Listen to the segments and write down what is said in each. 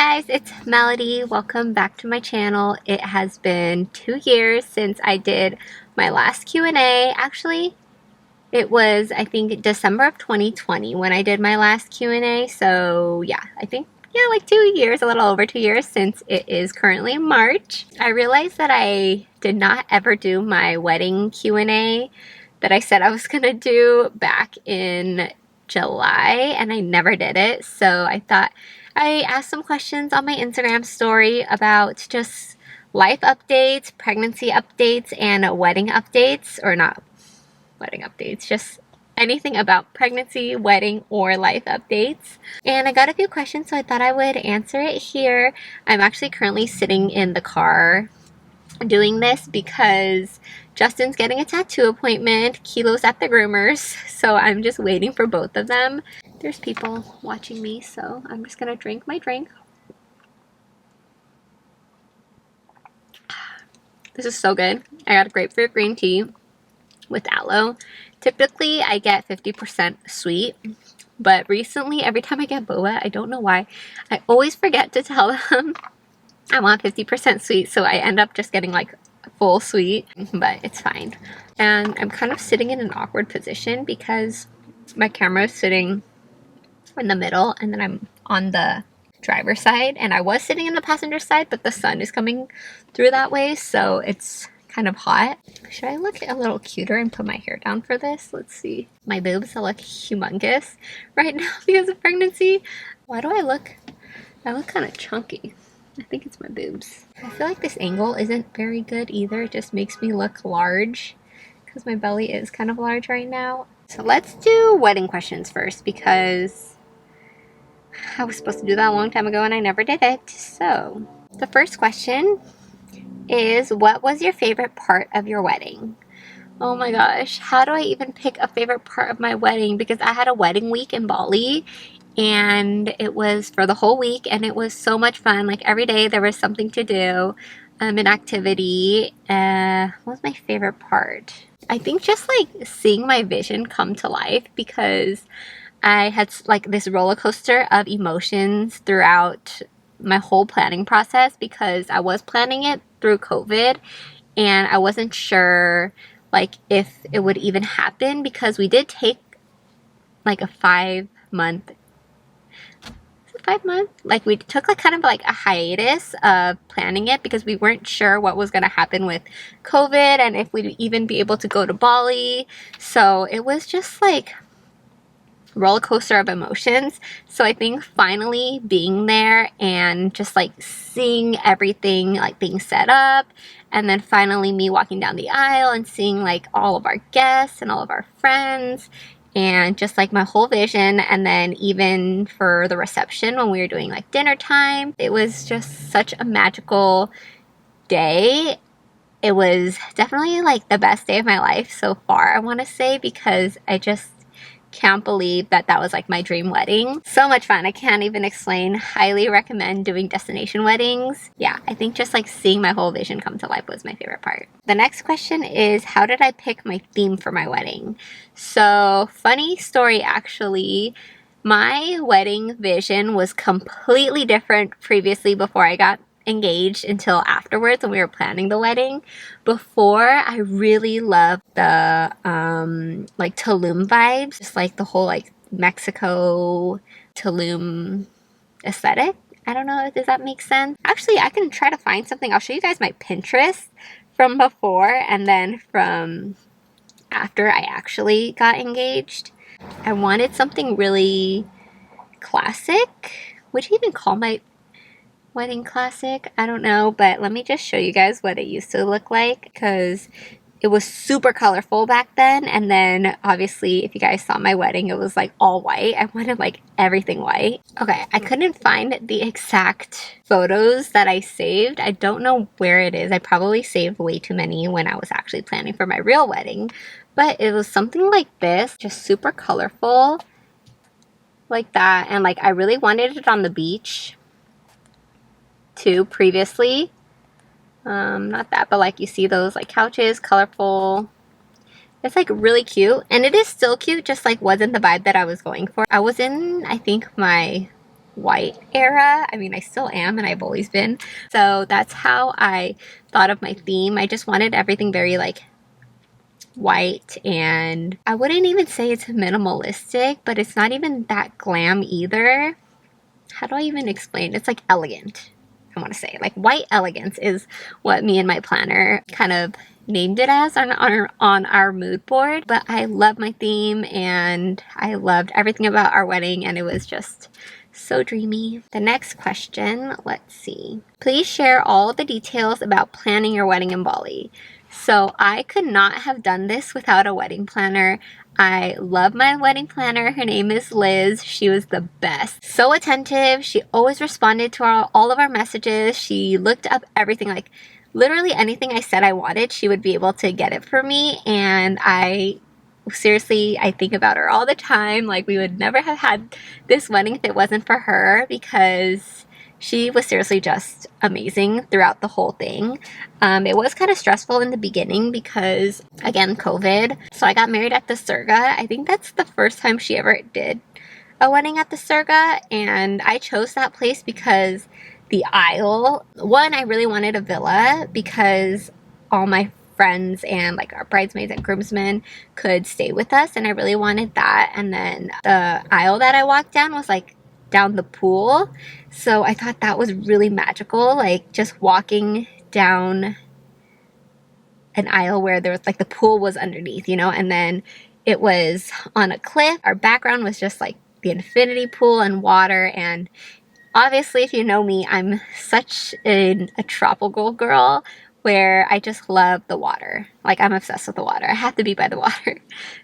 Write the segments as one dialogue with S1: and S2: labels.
S1: guys, it's Melody. Welcome back to my channel. It has been 2 years since I did my last Q&A. Actually, it was, I think, December of 2020 when I did my last Q&A. So yeah, I think, yeah, like 2 years, a little over 2 years since it is currently March. I realized that I did not ever do my wedding Q&A that I said I was gonna do back in July, and I never did it. So I thought I asked some questions on my Instagram story about just life updates, pregnancy updates, and wedding updates, or not wedding updates, just anything about pregnancy, wedding, or life updates. And I got a few questions, so I thought I would answer it here. I'm actually currently sitting in the car doing this because Justin's getting a tattoo appointment, Kilo's at the groomers, so I'm just waiting for both of them. There's people watching me, so I'm just gonna drink my drink. This is so good. I got a grapefruit green tea with aloe. Typically I get 50% sweet, but recently every time I get boba, I don't know why, I always forget to tell them I want 50% sweet, so I end up just getting like full sweet, but it's fine. And I'm kind of sitting in an awkward position because my camera is sitting in the middle and then I'm on the driver's side, and I was sitting in the passenger side, but the sun is coming through that way, so it's kind of hot. Should I look a little cuter and put my hair down for this? Let's see. My boobs look humongous right now because of pregnancy. Why do I look kind of chunky? I think it's my boobs. I feel like this angle isn't very good either. It just makes me look large because my belly is kind of large right now. So let's do wedding questions first because I was supposed to do that a long time ago and I never did it. So the first question is, what was your favorite part of your wedding? Oh my gosh, how do I even pick a favorite part of my wedding? Because I had a wedding week in Bali and it was for the whole week and it was so much fun. Like every day there was something to do, an activity. What was my favorite part? I think just like seeing my vision come to life, because I had like this roller coaster of emotions throughout my whole planning process, because I was planning it through COVID and I wasn't sure like if it would even happen, because we did take like a 5-month, like we took like kind of like a hiatus of planning it because we weren't sure what was going to happen with COVID and if we'd even be able to go to Bali. So it was just like roller coaster of emotions. So I think finally being there and just like seeing everything like being set up, and then finally me walking down the aisle and seeing like all of our guests and all of our friends and just like my whole vision, and then even for the reception when we were doing like dinner time, it was just such a magical day. It was definitely like the best day of my life so far, I want to say, because I just can't believe that that was like my dream wedding. So much fun. I can't even explain. Highly recommend doing destination weddings. Yeah, I think just like seeing my whole vision come to life was my favorite part. The next question is, how did I pick my theme for my wedding? So funny story actually. My wedding vision was completely different previously before I got engaged until afterwards when we were planning the wedding. Before, I really loved the like Tulum vibes, just like the whole like Mexico Tulum aesthetic. I don't know, does that make sense? Actually, I can try to find something. I'll show you guys my Pinterest from before and then from after I actually got engaged. I wanted something really classic. Would you even call my wedding classic? I don't know, but let me just show you guys what it used to look like, because it was super colorful back then. And then obviously if you guys saw my wedding, it was like all white. I wanted like everything white. Okay, I couldn't find the exact photos that I saved. I don't know where it is. I probably saved way too many when I was actually planning for my real wedding, but it was something like this, just super colorful like that. And like I really wanted it on the beach too previously. Not that, but like you see those like couches, colorful. It's like really cute, and it is still cute, just like wasn't the vibe that I was going for. I was in, I think, my white era. I mean, I still am and I've always been. So that's how I thought of my theme. I just wanted everything very like white, and I wouldn't even say it's minimalistic, but it's not even that glam either. How do I even explain? It's like elegant. I want to say like white elegance is what me and my planner kind of named it as on our mood board. But I love my theme and I loved everything about our wedding, and it was just so dreamy. The next question, let's see. Please share all the details about planning your wedding in Bali. So I could not have done this without a wedding planner. I love my wedding planner. Her name is Liz. She was the best. So attentive. She always responded to all of our messages. She looked up everything, like literally anything I said I wanted, she would be able to get it for me. And I think about her all the time. Like, we would never have had this wedding if it wasn't for her, because she was seriously just amazing throughout the whole thing. It was kind of stressful in the beginning because, again, COVID. So I got married at the Surga. I think that's the first time she ever did a wedding at the Surga, and I chose that place because the aisle, one, I really wanted a villa because all my friends and like our bridesmaids and groomsmen could stay with us, and I really wanted that. And then the aisle that I walked down was like down the pool, so I thought that was really magical, like just walking down an aisle where there was like the pool was underneath, you know, and then it was on a cliff. Our background was just like the infinity pool and water. And obviously, if you know me, I'm such a tropical girl where I just love the water. Like, I'm obsessed with the water. I have to be by the water.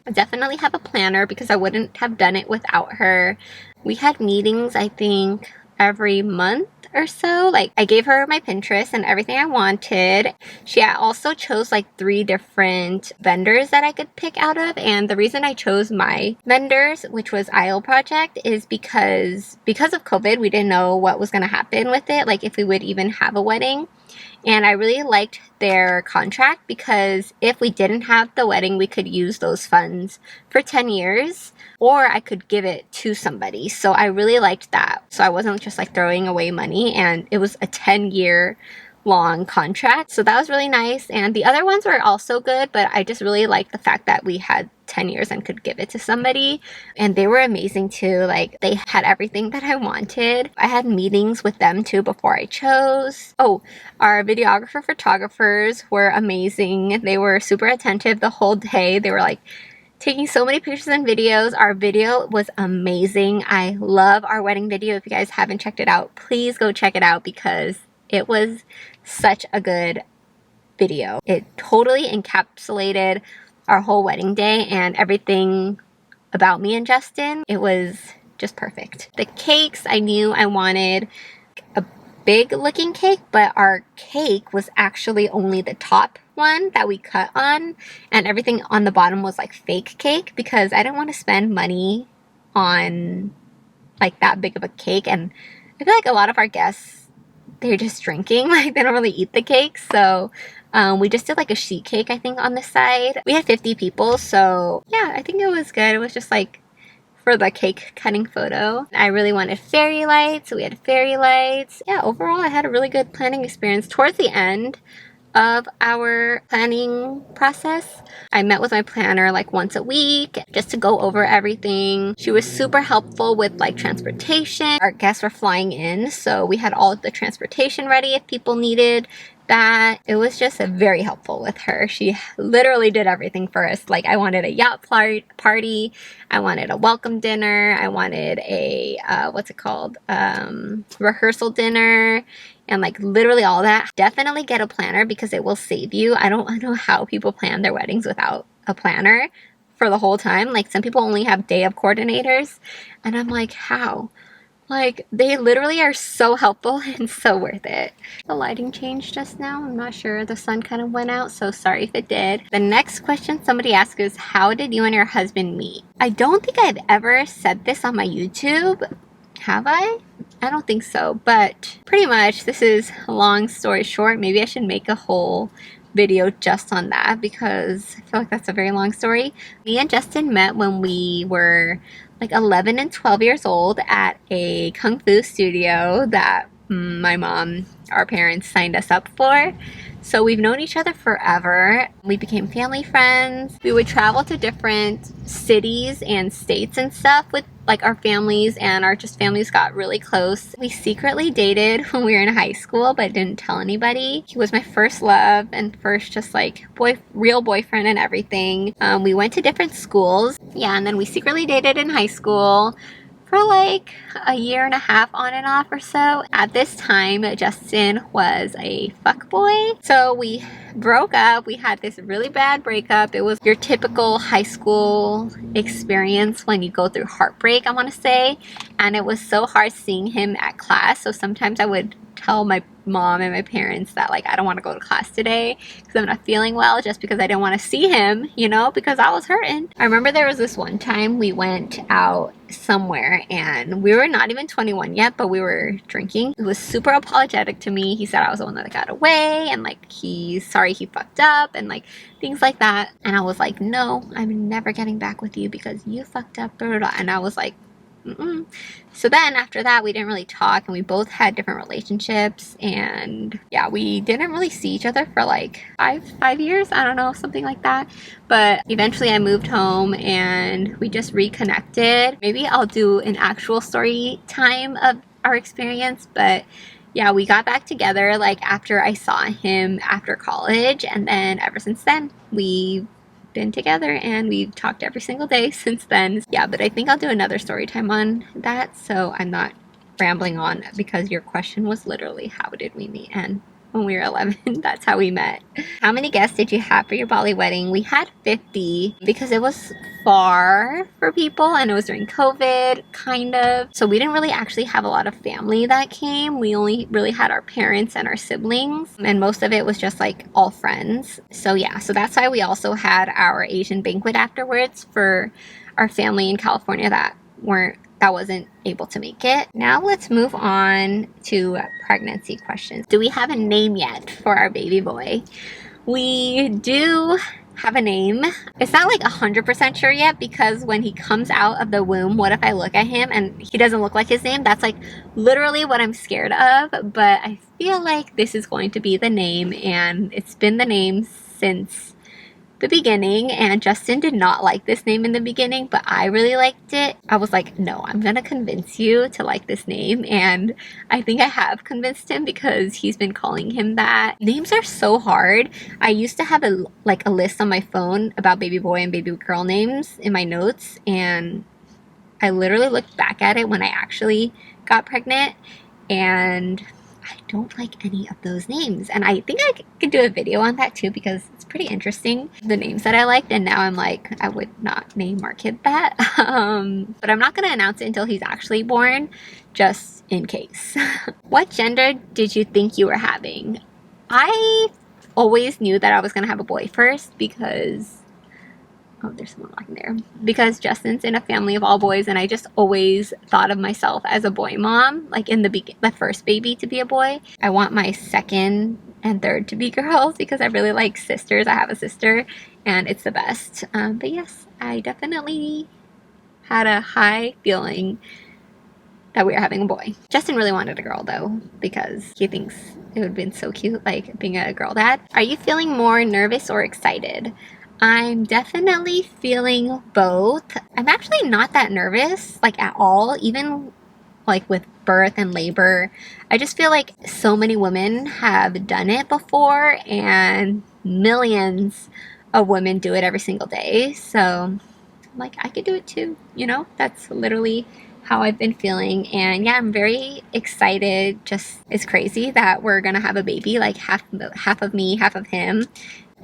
S1: I definitely have a planner because I wouldn't have done it without her. We had meetings, I think, every month or so. Like, I gave her my Pinterest and everything I wanted. She also chose like 3 different vendors that I could pick out of, and the reason I chose my vendors, which was Isle Project, is because of COVID, we didn't know what was going to happen with it, like if we would even have a wedding. And I really liked their contract because if we didn't have the wedding, we could use those funds for 10 years, or I could give it to somebody. So I really liked that. So I wasn't just like throwing away money, and it was a 10-year long contract. So that was really nice. And the other ones were also good, but I just really liked the fact that we had 10 years and could give it to somebody. And they were amazing too. Like, they had everything that I wanted. I had meetings with them too before I chose. Oh, our videographer photographers were amazing. They were super attentive the whole day. They were like taking so many pictures and videos. Our video was amazing. I love our wedding video. If you guys haven't checked it out, please go check it out because it was such a good video. It totally encapsulated our whole wedding day and everything about me and Justin. It was just perfect. The cakes, I knew I wanted a big looking cake, but our cake was actually only the top one that we cut on, and everything on the bottom was like fake cake because I didn't want to spend money on like that big of a cake. And I feel like a lot of our guests, they're just drinking, like they don't really eat the cake. So we just did like a sheet cake, I think, on the side. We had 50 people, so yeah, I think it was good. It was just like for the cake cutting photo. I really wanted fairy lights, so we had fairy lights. Yeah, overall, I had a really good planning experience. Towards the end of our planning process, I met with my planner like once a week just to go over everything. She was super helpful with like transportation. Our guests were flying in, so we had all of the transportation ready if people needed that. It was just very helpful with her. She literally did everything for us. Like, I wanted a yacht party, I wanted a welcome dinner, I wanted a rehearsal dinner, and like literally all that. Definitely get a planner because it will save you. I don't know how people plan their weddings without a planner for the whole time. Like, some people only have day of coordinators, and I'm like, how? Like, they literally are so helpful and so worth it. The lighting changed just now. I'm not sure. The sun kind of went out, so sorry if it did. The next question somebody asked is, how did you and your husband meet? I don't think I've ever said this on my YouTube. Have I? I don't think so, but pretty much this is a long story short. Maybe I should make a whole video just on that because I feel like that's a very long story. Me and Justin met when we were like 11 and 12 years old at a kung fu studio that my mom, our parents, signed us up for. So we've known each other forever. We became family friends. We would travel to different cities and states and stuff with like our families, and our just families got really close. We secretly dated when we were in high school but didn't tell anybody. He was my first love and first just like real boyfriend and everything. We went to different schools. Yeah, and then we secretly dated in high school for like a year and a half on and off or so. At this time, Justin was a fuckboy. So we broke up. We had this really bad breakup. It was your typical high school experience when you go through heartbreak, I want to say. And it was so hard seeing him at class. So sometimes I would tell my mom and my parents that like I don't want to go to class today because I'm not feeling well, just because I didn't want to see him, you know, because I was hurting. I remember there was this one time we went out somewhere and we were not even 21 yet, but we were drinking. He was super apologetic to me. He said I was the one that got away and like he's sorry he fucked up and like things like that. And I was like, no, I'm never getting back with you because you fucked up, blah, blah, blah. And I was like, mm-mm. So then after that we didn't really talk, and we both had different relationships, and yeah, we didn't really see each other for like five years, I don't know, something like that. But eventually I moved home and we just reconnected. Maybe I'll do an actual story time of our experience, but yeah, we got back together like after I saw him after college, and then ever since then we've been together and we've talked every single day since then. Yeah, but I think I'll do another story time on that, so I'm not rambling on, because your question was literally how did we meet, and when we were 11 that's how we met. How many guests did you have for your Bali wedding? We had 50 because it was far for people and it was during COVID, kind of, so we didn't really actually have a lot of family that came. We only really had our parents and our siblings, and most of it was just like all friends. So yeah, so that's why we also had our Asian banquet afterwards for our family in California that wasn't able to make it. Now let's move on to pregnancy questions. Do we have a name yet for our baby boy? We do have a name. It's not like 100% sure yet, because when he comes out of the womb, what if I look at him and he doesn't look like his name? That's like literally what I'm scared of, but I feel like this is going to be the name, and it's been the name since the beginning. And Justin did not like this name in the beginning, but I really liked it. I was like, no, I'm gonna convince you to like this name, and I think I have convinced him because he's been calling him that. Names are so hard. I used to have a list on my phone about baby boy and baby girl names in my notes, and I literally looked back at it when I actually got pregnant, and I don't like any of those names. And I think I could do a video on that too, because it's pretty interesting, the names that I liked, and now I'm like, I would not name our kid that. But I'm not going to announce it until he's actually born, just in case. What gender did you think you were having? I always knew that I was going to have a boy first because oh, there's someone walking there. Because Justin's in a family of all boys, and I just always thought of myself as a boy mom, like in the first baby to be a boy. I want my second and third to be girls because I really like sisters. I have a sister, and it's the best. But yes, I definitely had a high feeling that we were having a boy. Justin really wanted a girl though, because he thinks it would have been so cute, like being a girl dad. Are you feeling more nervous or excited? I'm definitely feeling both. I'm actually not that nervous, like at all, even like with birth and labor. I just feel like so many women have done it before, and millions of women do it every single day. So I'm like, I could do it too, you know? That's literally how I've been feeling. And yeah, I'm very excited. Just, it's crazy that we're gonna have a baby, like half of me, half of him.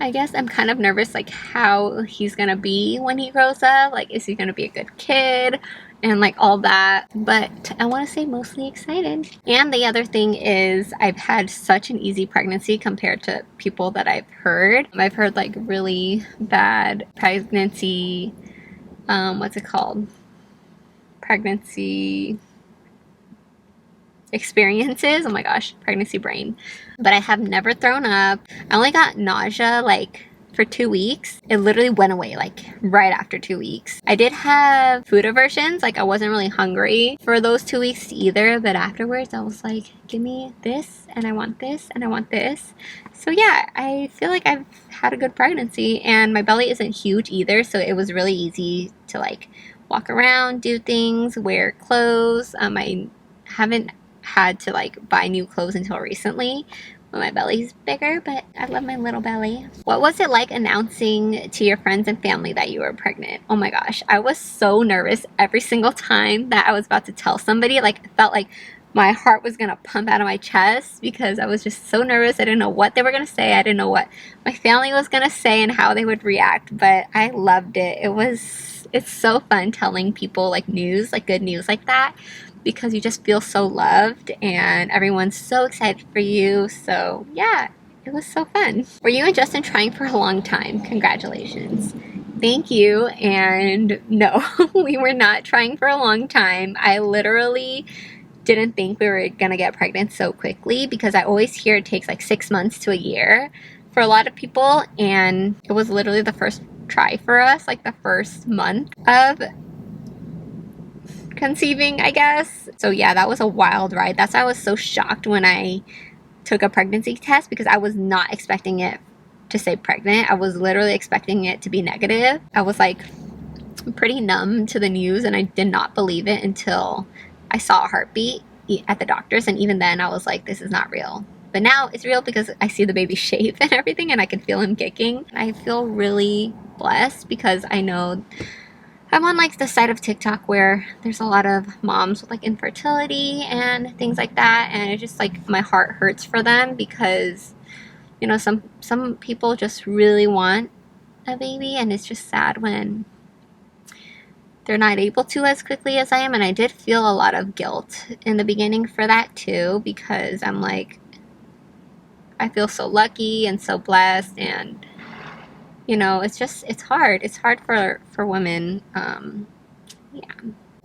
S1: I guess I'm kind of nervous, like how he's gonna be when he grows up. Like, is he gonna be a good kid and like all that? But I want to say mostly excited. And the other thing is, I've had such an easy pregnancy compared to people that I've heard. I've heard like really bad pregnancy, what's it called? Pregnancy experiences. Oh my gosh, pregnancy brain. But I have never thrown up. I only got nausea like for 2 weeks. It literally went away like right after 2 weeks. I did have food aversions, like I wasn't really hungry for those 2 weeks either, but afterwards I was like, give me this and I want this and I want this. So yeah, I feel like I've had a good pregnancy, and my belly isn't huge either, so it was really easy to like walk around, do things, wear clothes. I haven't had to like buy new clothes until recently when my belly's bigger, but I love my little belly. What was it like announcing to your friends and family that you were pregnant? Oh my gosh, I was so nervous every single time that I was about to tell somebody. Like, it felt like my heart was gonna pump out of my chest because I was just so nervous. I didn't know what they were gonna say. I didn't know what my family was gonna say and how they would react, but I loved it. It's so fun telling people like news, like good news like that, because you just feel so loved and everyone's so excited for you. So yeah, it was so fun. Were you and Justin trying for a long time? Congratulations. Thank you. And no, we were not trying for a long time. I literally didn't think we were gonna get pregnant so quickly, because I always hear it takes like 6 months to a year for a lot of people, and it was literally the first try for us, like the first month of conceiving, I guess. So yeah, that was a wild ride. That's why I was so shocked when I took a pregnancy test, because I was not expecting it to say pregnant. I was literally expecting it to be negative. I was like pretty numb to the news, and I did not believe it until I saw a heartbeat at the doctor's, and even then I was like, this is not real. But now it's real because I see the baby's shape and everything, and I can feel him kicking. I feel really blessed because I know I'm on like the side of TikTok where there's a lot of moms with like infertility and things like that, and it just like my heart hurts for them, because you know, some people just really want a baby, and it's just sad when they're not able to as quickly as I am. And I did feel a lot of guilt in the beginning for that too, because I'm like, I feel so lucky and so blessed, and you know, it's hard. It's hard for women. Yeah.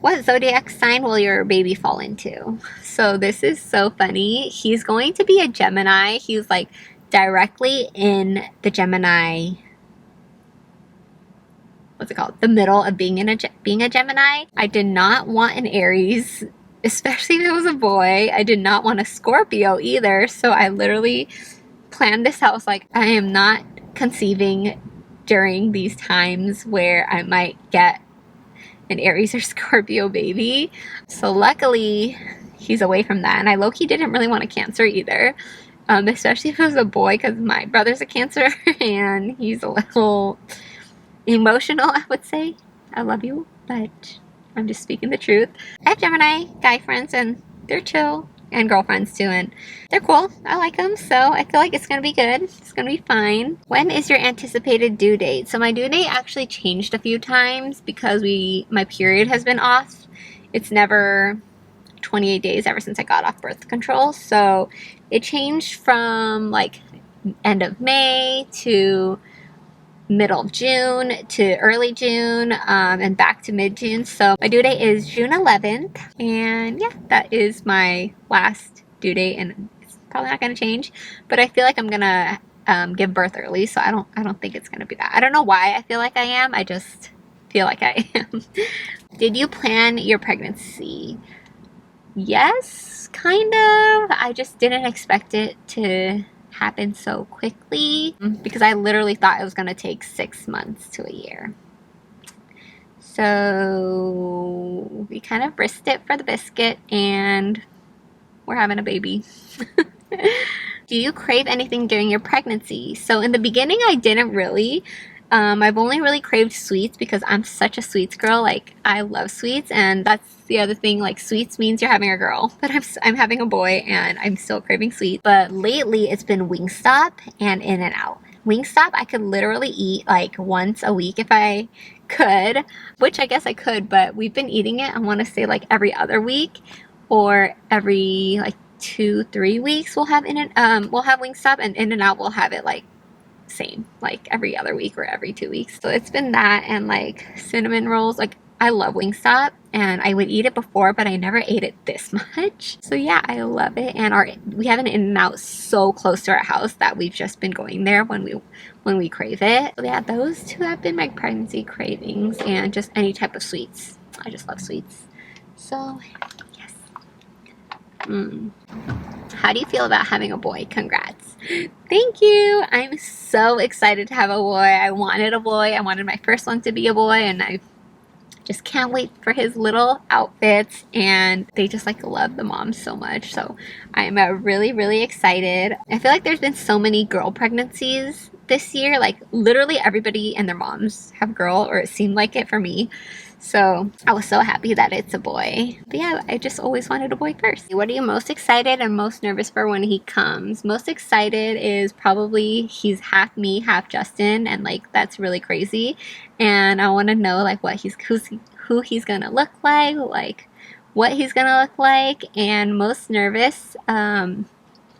S1: What zodiac sign will your baby fall into? So this is so funny. He's going to be a Gemini. He's like directly in the Gemini, what's it called? The middle of being a Gemini. I did not want an Aries, especially if it was a boy. I did not want a Scorpio either. So I literally planned this out. I was like, I am not conceiving during these times where I might get an Aries or Scorpio baby. So luckily he's away from that. And I low-key didn't really want a Cancer either. Especially if it was a boy, because my brother's a Cancer and he's a little emotional, I would say. I love you, but I'm just speaking the truth. I have Gemini guy friends, and they're chill, and girlfriends too, and they're cool. I like them, so I feel like it's gonna be good. It's gonna be fine. When is your anticipated due date? So my due date actually changed a few times because my period has been off. It's never 28 days ever since I got off birth control, so it changed from like end of May to middle of June to early June, and back to mid-June. So my due date is June 11th, and yeah, that is my last due date, and it's probably not going to change, but I feel like I'm gonna give birth early, so I don't think it's gonna be that. I don't know why I feel like I am. I just feel like I am. Did you plan your pregnancy? Yes, kind of. I just didn't expect it to happen so quickly, because I literally thought it was going to take 6 months to a year. So we kind of risked it for the biscuit, and we're having a baby. Do you crave anything during your pregnancy? So in the beginning, I didn't really. I've only really craved sweets because I'm such a sweets girl. Like, I love sweets, and that's the other thing. Like, sweets means you're having a girl, but I'm having a boy, and I'm still craving sweets. But lately, it's been Wingstop and In-N-Out. Wingstop, I could literally eat like once a week if I could, which I guess I could, but we've been eating it, I want to say like every other week, or every like 2-3 weeks. We'll have Wingstop, and In-N-Out will have it like same, like every other week or every 2 weeks. So it's been that, and like cinnamon rolls. Like, I love Wingstop, and I would eat it before, but I never ate it this much. So yeah, I love it. And we have an In-N-Out so close to our house that we've just been going there when we crave it. So yeah, those two have been my pregnancy cravings, and just any type of sweets. I just love sweets. So yes. How do you feel about having a boy? Congrats. Thank you. I'm so excited to have a boy. I wanted a boy. I wanted my first one to be a boy, and I just can't wait for his little outfits, and they just like love the mom so much. So I'm really, really excited. I feel like there's been so many girl pregnancies this year. Like literally everybody and their moms have girl, or it seemed like it for me. So I was so happy that it's a boy. But yeah, I just always wanted a boy first. What are you most excited and most nervous for when he comes? Most excited is probably he's half me, half Justin, and like that's really crazy. And I want to know like who he's gonna look like what he's gonna look like. And most nervous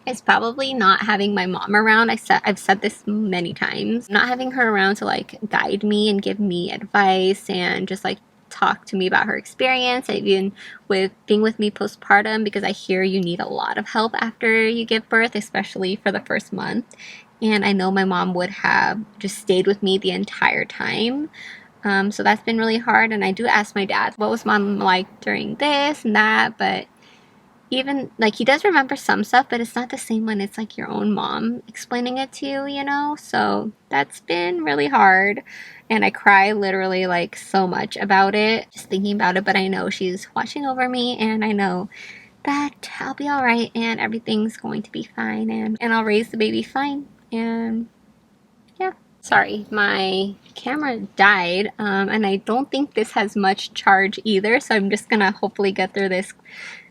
S1: is probably not having my mom around. I've said this many times. Not having her around to like guide me and give me advice and just like talk to me about her experience, even with being with me postpartum, because I hear you need a lot of help after you give birth, especially for the first month. And I know my mom would have just stayed with me the entire time. So that's been really hard. And I do ask my dad, what was mom like during this and that? But even like he does remember some stuff, but it's not the same when it's like your own mom explaining it to you, you know? So that's been really hard. And I cry literally like so much about it, just thinking about it. But I know she's watching over me, and I know that I'll be all right and everything's going to be fine, and I'll raise the baby fine. And yeah. Sorry, my camera died, and I don't think this has much charge either, so I'm just gonna hopefully get through this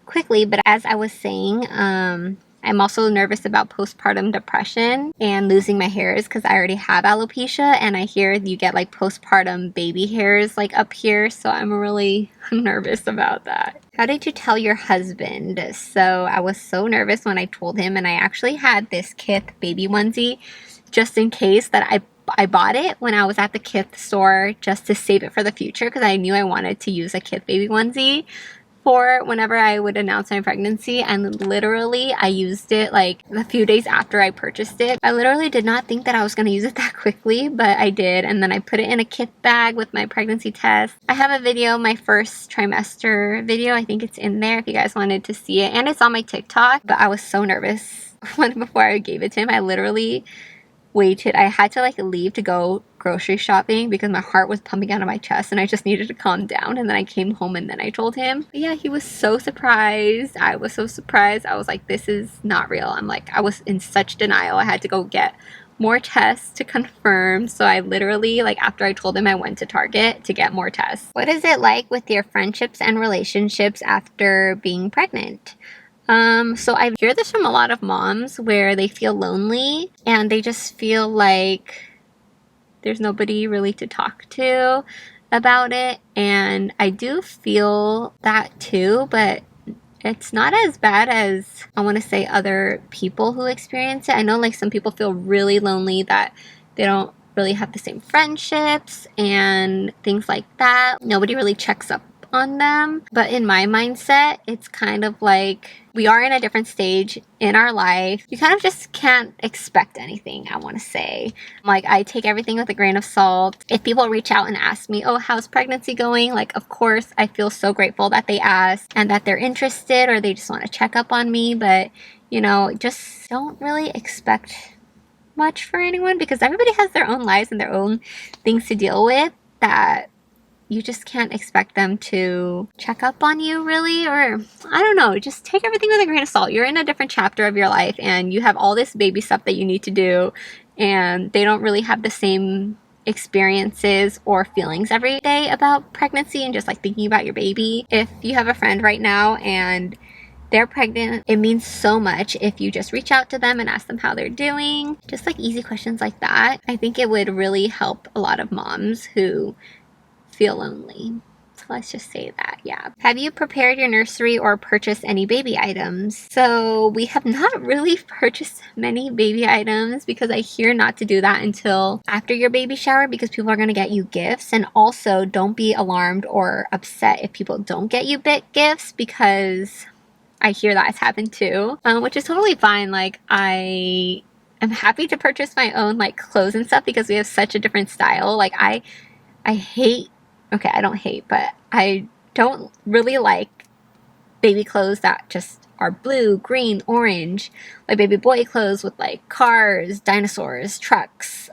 S1: quickly. But as I was saying, I'm also nervous about postpartum depression and losing my hairs, because I already have alopecia, and I hear you get like postpartum baby hairs like up here, so I'm really nervous about that. How did you tell your husband? So I was so nervous when I told him, and I actually had this Kith baby onesie just in case that I bought it when I was at the Kith store just to save it for the future, because I knew I wanted to use a Kith baby onesie for whenever I would announce my pregnancy. And literally I used it like a few days after I purchased it. I literally did not think that I was going to use it that quickly, but I did. And then I put it in a Kith bag with my pregnancy test. I have a video, my first trimester video. I think it's in there if you guys wanted to see it, and it's on my TikTok. But I was so nervous before I gave it to him. I literally waited. I had to like leave to go grocery shopping because my heart was pumping out of my chest, and I just needed to calm down. And then I came home, and then I told him. But yeah, he was so surprised. I was so surprised. I was like, this is not real. I was in such denial. I had to go get more tests to confirm. So I literally, like, after I told him, I went to Target to get more tests. What is it like with your friendships and relationships after being pregnant? So I hear this from a lot of moms where they feel lonely and they just feel like there's nobody really to talk to about it. And I do feel that too, but it's not as bad as, I want to say, other people who experience it. I know like some people feel really lonely, that they don't really have the same friendships and things like that. Nobody really checks up on them. But in my mindset, it's kind of like we are in a different stage in our life. You kind of just can't expect anything, I want to say. Like, I take everything with a grain of salt. If people reach out and ask me, oh, how's pregnancy going? Like, of course, I feel so grateful that they ask and that they're interested, or they just want to check up on me. But, you know, just don't really expect much for anyone, because everybody has their own lives and their own things to deal with, that you just can't expect them to check up on you, really. Or I don't know, just take everything with a grain of salt. You're in a different chapter of your life, and you have all this baby stuff that you need to do, and they don't really have the same experiences or feelings every day about pregnancy and just like thinking about your baby. If you have a friend right now and they're pregnant, it means so much if you just reach out to them and ask them how they're doing. Just like easy questions like that. I think it would really help a lot of moms who feel lonely. Let's just say that, yeah. Have you prepared your nursery or purchased any baby items? So we have not really purchased many baby items because I hear not to do that until after your baby shower because people are going to get you gifts. And also don't be alarmed or upset if people don't get you gifts because I hear that has happened too, which is totally fine. Like I'm happy to purchase my own like clothes and stuff because we have such a different style. Like I hate, okay, I don't hate, but I don't really like baby clothes that just are blue, green, orange, like baby boy clothes with like cars, dinosaurs, trucks,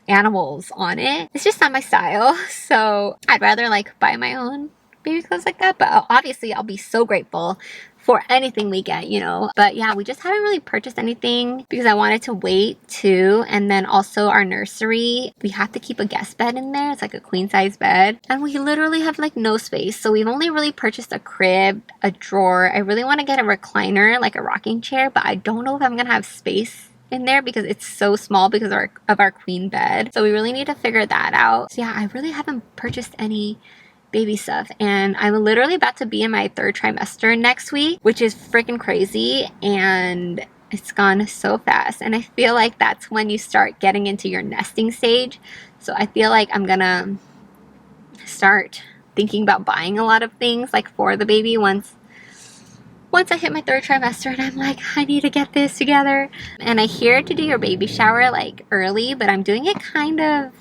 S1: animals on it. It's just not my style. So I'd rather like buy my own baby clothes like that. But obviously I'll be so grateful for anything we get, you know. But yeah, we just haven't really purchased anything because I wanted to wait too. And then also our nursery, we have to keep a guest bed in there. It's like a queen size bed. And we literally have like no space. So we've only really purchased a crib, a drawer. I really want to get a recliner, like a rocking chair, but I don't know if I'm going to have space in there because it's so small because of our queen bed. So we really need to figure that out. So yeah, I really haven't purchased any baby stuff, and I'm literally about to be in my 3rd trimester next week, which is freaking crazy, and it's gone so fast. And I feel like that's when you start getting into your nesting stage. So I feel like I'm gonna start thinking about buying a lot of things like for the baby once I hit my 3rd trimester, and I'm like, I need to get this together. And I hear to do your baby shower like early, but I'm doing it kind of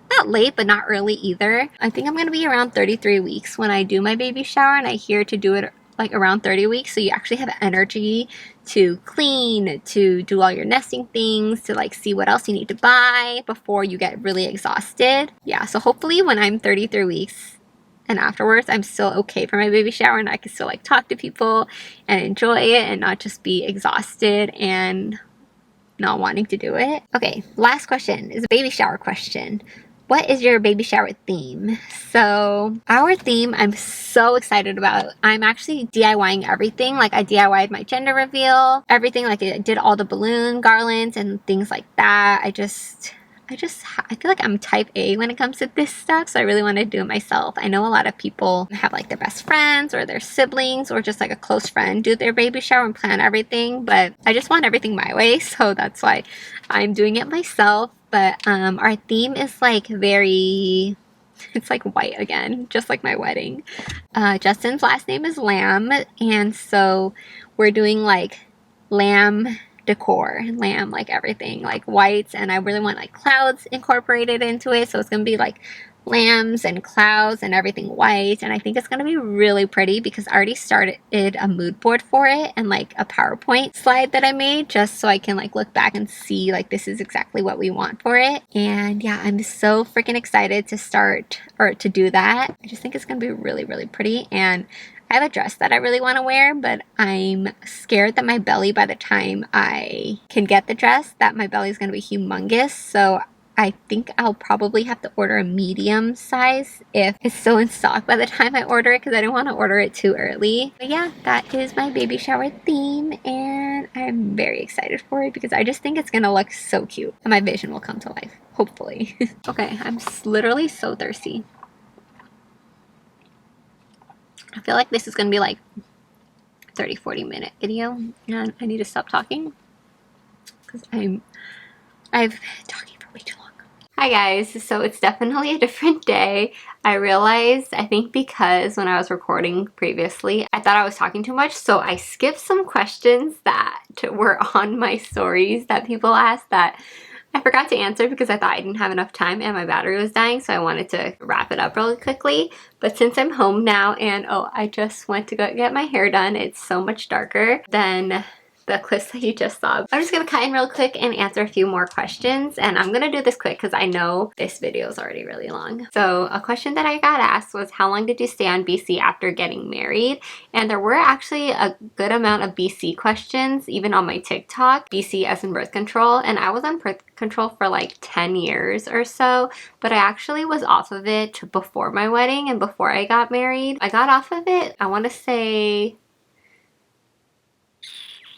S1: not late, but not early either. I think I'm going to be around 33 weeks when I do my baby shower, and I hear to do it like around 30 weeks. So you actually have energy to clean, to do all your nesting things, to like see what else you need to buy before you get really exhausted. Yeah, so hopefully when I'm 33 weeks and afterwards I'm still okay for my baby shower and I can still like talk to people and enjoy it and not just be exhausted and not wanting to do it. Okay, last question is a baby shower question. What is your baby shower theme? So our theme I'm so excited about. I'm actually DIYing everything. Like I DIY'd my gender reveal, everything. Like I did all the balloon garlands and things like that. I feel like I'm type A when it comes to this stuff, so I really want to do it myself. I know a lot of people have like their best friends or their siblings or just like a close friend do their baby shower and plan everything, but I just want everything my way, so that's why I'm doing it myself. But our theme is like very, it's like white again, just like my wedding. Justin's last name is Lamb, and so we're doing like lamb decor, lamb, like everything, like whites, and I really want like clouds incorporated into it, so it's gonna be like lambs and clouds and everything white, and I think it's gonna be really pretty because I already started a mood board for it and like a PowerPoint slide that I made just so I can like look back and see like this is exactly what we want for it. And yeah, I'm so freaking excited to start or to do that. I just think it's gonna be really, really pretty. And I have a dress that I really want to wear, but I'm scared that my belly, by the time I can get the dress, that my belly is going to be humongous. So I think I'll probably have to order a medium size if it's still in stock by the time I order it, because I don't want to order it too early. But yeah, that is my baby shower theme, and I'm very excited for it because I just think it's going to look so cute and my vision will come to life, hopefully. Okay, I'm literally so thirsty. I feel like this is going to be like 30-40 minute video and I need to stop talking because I've been talking for way too long. Hi guys, so it's definitely a different day. I realized, I think because when I was recording previously, I thought I was talking too much, so I skipped some questions that were on my stories that people asked that I forgot to answer because I thought I didn't have enough time and my battery was dying, so I wanted to wrap it up really quickly. But since I'm home now and I just went to go get my hair done, it's so much darker than the clips that you just saw. I'm just gonna cut in real quick and answer a few more questions, and I'm gonna do this quick because I know this video is already really long. So a question that I got asked was, how long did you stay on BC after getting married? And there were actually a good amount of BC questions, even on my TikTok, BC as in birth control, and I was on birth control for like 10 years or so, but I actually was off of it before my wedding and before I got married. I got off of it, I want to say,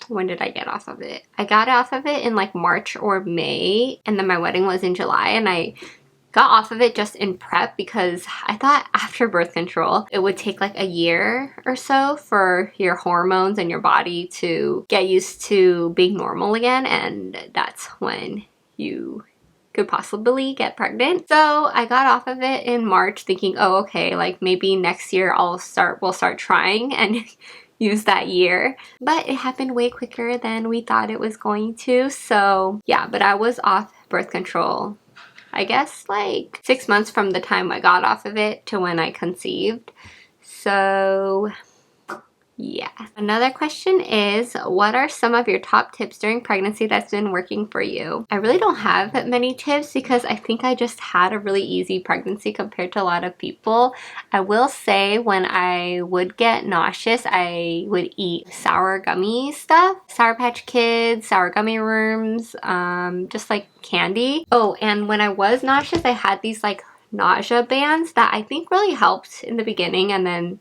S1: when did I get off of it? I got off of it in like March or May, and then my wedding was in July, and I got off of it just in prep because I thought after birth control it would take like a year or so for your hormones and your body to get used to being normal again, and that's when you could possibly get pregnant. So I got off of it in March thinking, oh okay, like maybe next year we'll start trying and use that year. But it happened way quicker than we thought it was going to. So yeah, but I was off birth control, I guess like 6 months from the time I got off of it to when I conceived. So yeah. Another question is, what are some of your top tips during pregnancy that's been working for you? I really don't have that many tips because I think I just had a really easy pregnancy compared to a lot of people. I will say when I would get nauseous, I would eat sour gummy stuff. Sour Patch Kids, sour gummy worms, just like candy. Oh, and when I was nauseous, I had these like nausea bands that I think really helped in the beginning, and then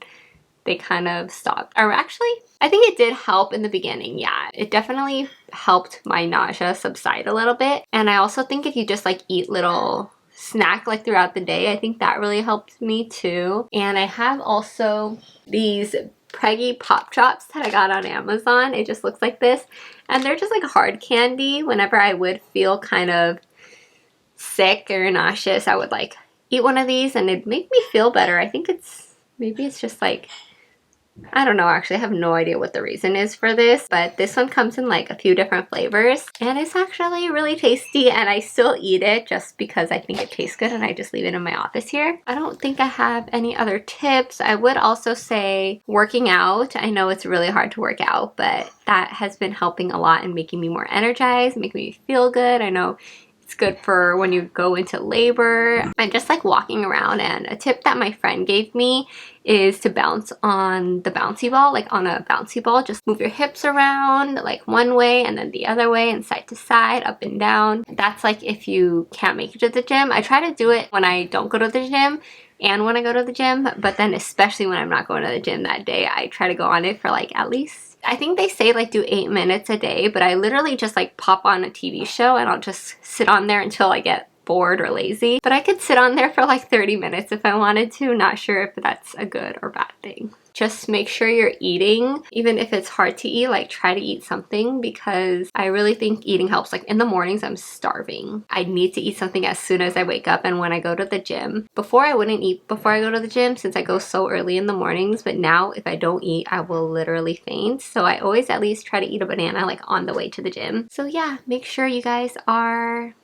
S1: they kind of stopped. Or actually, I think it did help in the beginning. Yeah, it definitely helped my nausea subside a little bit. And I also think if you just like eat little snack like throughout the day, I think that really helped me too. And I have also these Preggy Pop Drops that I got on Amazon. It just looks like this. And they're just like hard candy. Whenever I would feel kind of sick or nauseous, I would like eat one of these and it'd make me feel better. I think maybe it's just like, I don't know, actually I have no idea what the reason is for this, but this one comes in like a few different flavors and it's actually really tasty, and I still eat it just because I think it tastes good and I just leave it in my office here. I don't think I have any other tips. I would also say working out. I know it's really hard to work out, but that has been helping a lot and making me more energized, making me feel good. I know it's good for when you go into labor and just like walking around. And a tip that my friend gave me is to bounce on the bouncy ball, like on a bouncy ball. Just move your hips around like one way and then the other way and side to side, up and down. That's like if you can't make it to the gym. I try to do it when I don't go to the gym and when I go to the gym, but then especially when I'm not going to the gym that day, I try to go on it for like at least, I think they say like do 8 minutes a day, but I literally just like pop on a TV show and I'll just sit on there until I get bored or lazy. But I could sit on there for like 30 minutes if I wanted to. Not sure if that's a good or bad thing. Just make sure you're eating. Even if it's hard to eat, like try to eat something, because I really think eating helps. Like in the mornings, I'm starving. I need to eat something as soon as I wake up and when I go to the gym. Before I wouldn't eat before I go to the gym since I go so early in the mornings, but now if I don't eat, I will literally faint. So I always at least try to eat a banana like on the way to the gym. So yeah, make sure you guys are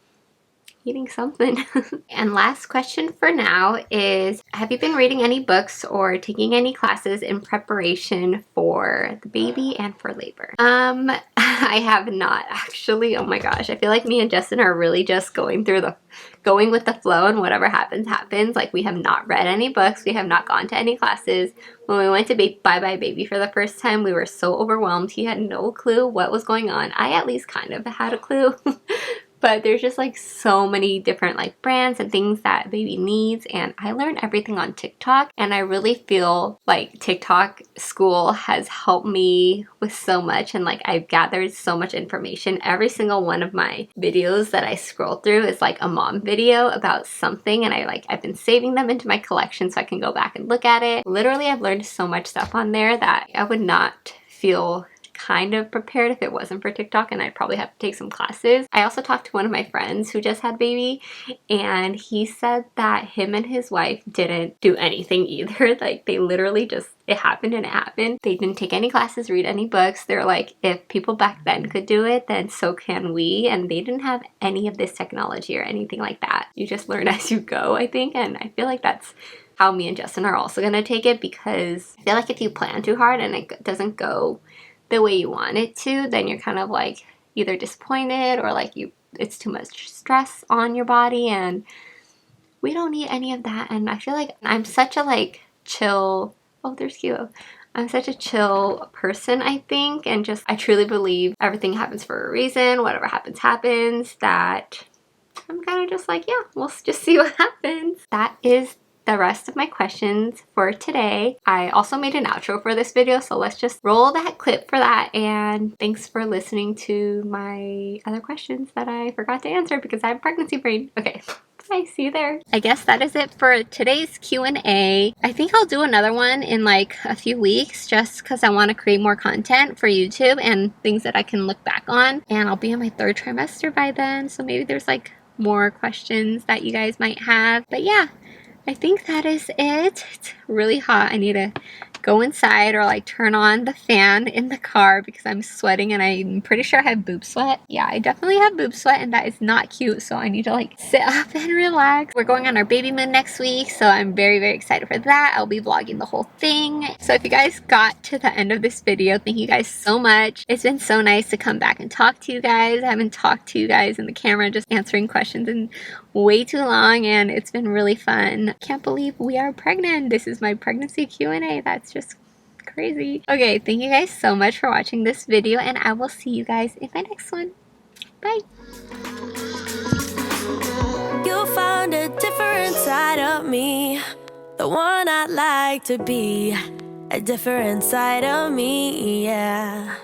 S1: eating something. And last question for now is, have you been reading any books or taking any classes in preparation for the baby and for labor? I have not actually. Oh my gosh, I feel like me and Justin are really just going with the flow, and whatever happens happens. Like we have not read any books, we have not gone to any classes. When we went to Bye Bye Baby for the first time, we were so overwhelmed. He had no clue what was going on. I at least kind of had a clue. But there's just like so many different like brands and things that baby needs, and I learned everything on TikTok, and I really feel like TikTok school has helped me with so much, and like I've gathered so much information. Every single one of my videos that I scroll through is like a mom video about something, and I've been saving them into my collection so I can go back and look at it. Literally, I've learned so much stuff on there that I would not feel kind of prepared if it wasn't for TikTok, and I'd probably have to take some classes. I also talked to one of my friends who just had baby, and he said that him and his wife didn't do anything either. Like they literally just, it happened and it happened. They didn't take any classes, read any books. They're like, if people back then could do it, then so can we. And they didn't have any of this technology or anything like that. You just learn as you go, I think, and I feel like that's how me and Justin are also gonna take it, because I feel like if you plan too hard and it doesn't go the way you want it to, then you're kind of like either disappointed or like it's too much stress on your body, and we don't need any of that. And I feel like I'm such a like chill, oh there's Kilo, I'm such a chill person, I think, and just I truly believe everything happens for a reason. Whatever happens happens, that I'm kind of just like, yeah, we'll just see what happens. That is the rest of my questions for today. I also made an outro for this video, so let's just roll that clip for that. And thanks for listening to my other questions that I forgot to answer because I have pregnancy brain. Okay, I see there. I guess that is it for today's Q&A. I think I'll do another one in like a few weeks just because I want to create more content for YouTube and things that I can look back on. And I'll be in my 3rd trimester by then, so maybe there's like more questions that you guys might have. But yeah, I think that is it. It's really hot. I need to go inside or like turn on the fan in the car because I'm sweating and I'm pretty sure I have boob sweat. Yeah, I definitely have boob sweat and that is not cute, so I need to like sit up and relax. We're going on our baby moon next week, so I'm very, very excited for that. I'll be vlogging the whole thing. So if you guys got to the end of this video, thank you guys so much. It's been so nice to come back and talk to you guys. I haven't talked to you guys in the camera, just answering questions in way too long, and it's been really fun. Can't believe we are pregnant. This is my pregnancy Q&A. That's just crazy. Okay, thank you guys so much for watching this video, and I will see you guys in my next one. Bye.
S2: You found a different side of me, the one I'd like to be, a different side of me, yeah.